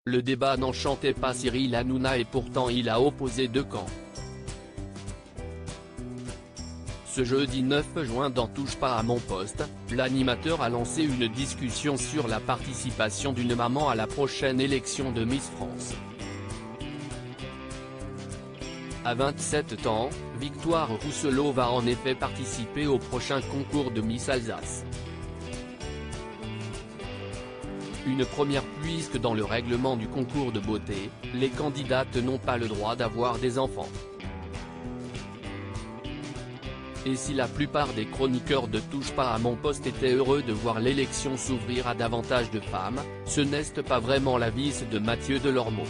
Le débat n'enchantait pas Cyril Hanouna et pourtant il a opposé deux camps. Ce jeudi 9 juin dans Touche pas à mon poste, l'animateur a lancé une discussion sur la participation d'une maman à la prochaine élection de Miss France. À 27 ans, Victoire Rousselot va en effet participer au prochain concours de Miss Alsace. Une première puisque dans le règlement du concours de beauté, les candidates n'ont pas le droit d'avoir des enfants. Et si la plupart des chroniqueurs de Touche pas à mon poste étaient heureux de voir l'élection s'ouvrir à davantage de femmes, ce n'est pas vraiment l'avis de Mathieu Delormeau.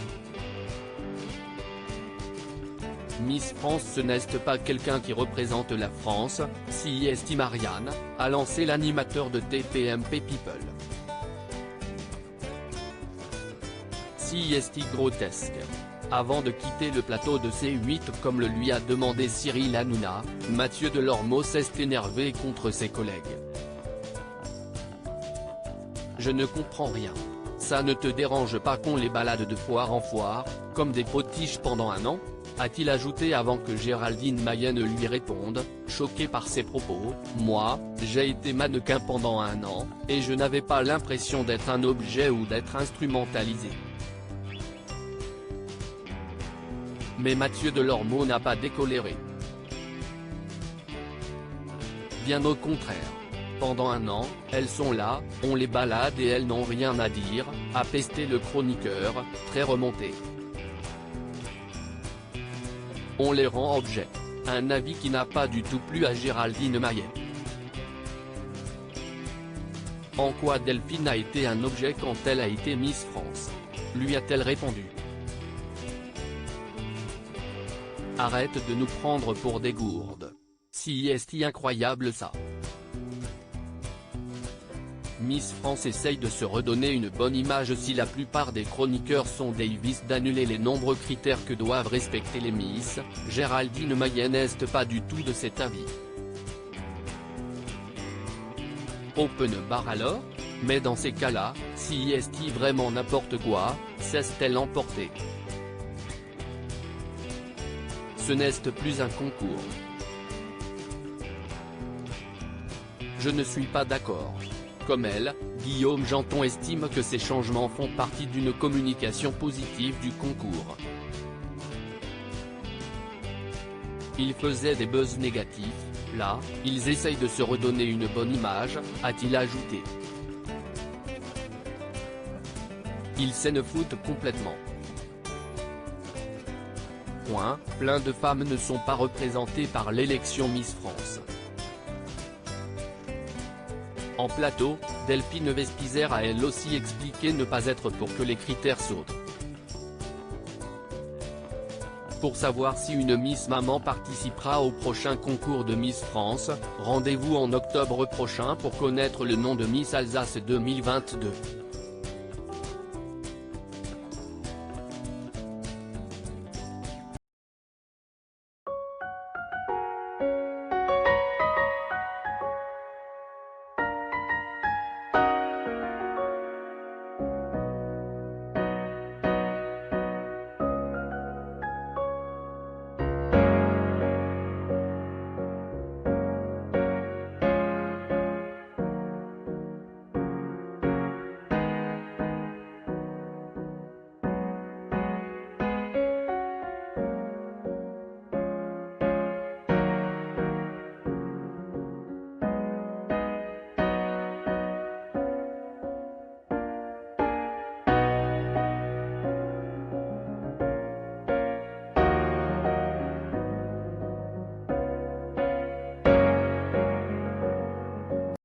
Miss France ce n'est pas quelqu'un qui représente la France, si estime Marianne, a lancé l'animateur de TPMP People. Si est grotesque. Avant de quitter le plateau de C8 comme le lui a demandé Cyril Hanouna, Mathieu Delormeau s'est énervé contre ses collègues. Je ne comprends rien. Ça ne te dérange pas qu'on les balade de foire en foire, comme des potiches pendant un an ? A-t-il ajouté avant que Géraldine Mayenne lui réponde, choqué par ses propos. Moi, j'ai été mannequin pendant un an, et je n'avais pas l'impression d'être un objet ou d'être instrumentalisé. Mais Mathieu Delormeau n'a pas décoléré. Bien au contraire. Pendant un an, elles sont là, on les balade et elles n'ont rien à dire, a pesté le chroniqueur, très remonté. On les rend objet. Un avis qui n'a pas du tout plu à Géraldine Mayenne. En quoi Delphine a été un objet quand elle a été Miss France ? Lui a-t-elle répondu. Arrête de nous prendre pour des gourdes. Si est incroyable ça. Miss France essaye de se redonner une bonne image si la plupart des chroniqueurs sont Davis d'annuler les nombreux critères que doivent respecter les Miss, Géraldine Mayenne n'est pas du tout de cet avis. Open bar alors ? Mais dans ces cas-là, si est vraiment n'importe quoi, cesse-t-elle emporter ? Ce n'est plus un concours. Je ne suis pas d'accord. Comme elle, Guillaume Janton estime que ces changements font partie d'une communication positive du concours. Ils faisaient des buzz négatifs, là, ils essayent de se redonner une bonne image, a-t-il ajouté. Ils s'en foutent complètement. Plein de femmes ne sont pas représentées par l'élection Miss France. En plateau, Delphine Vespizer a elle aussi expliqué ne pas être pour que les critères sautent. Pour savoir si une Miss Maman participera au prochain concours de Miss France, rendez-vous en octobre prochain pour connaître le nom de Miss Alsace 2022.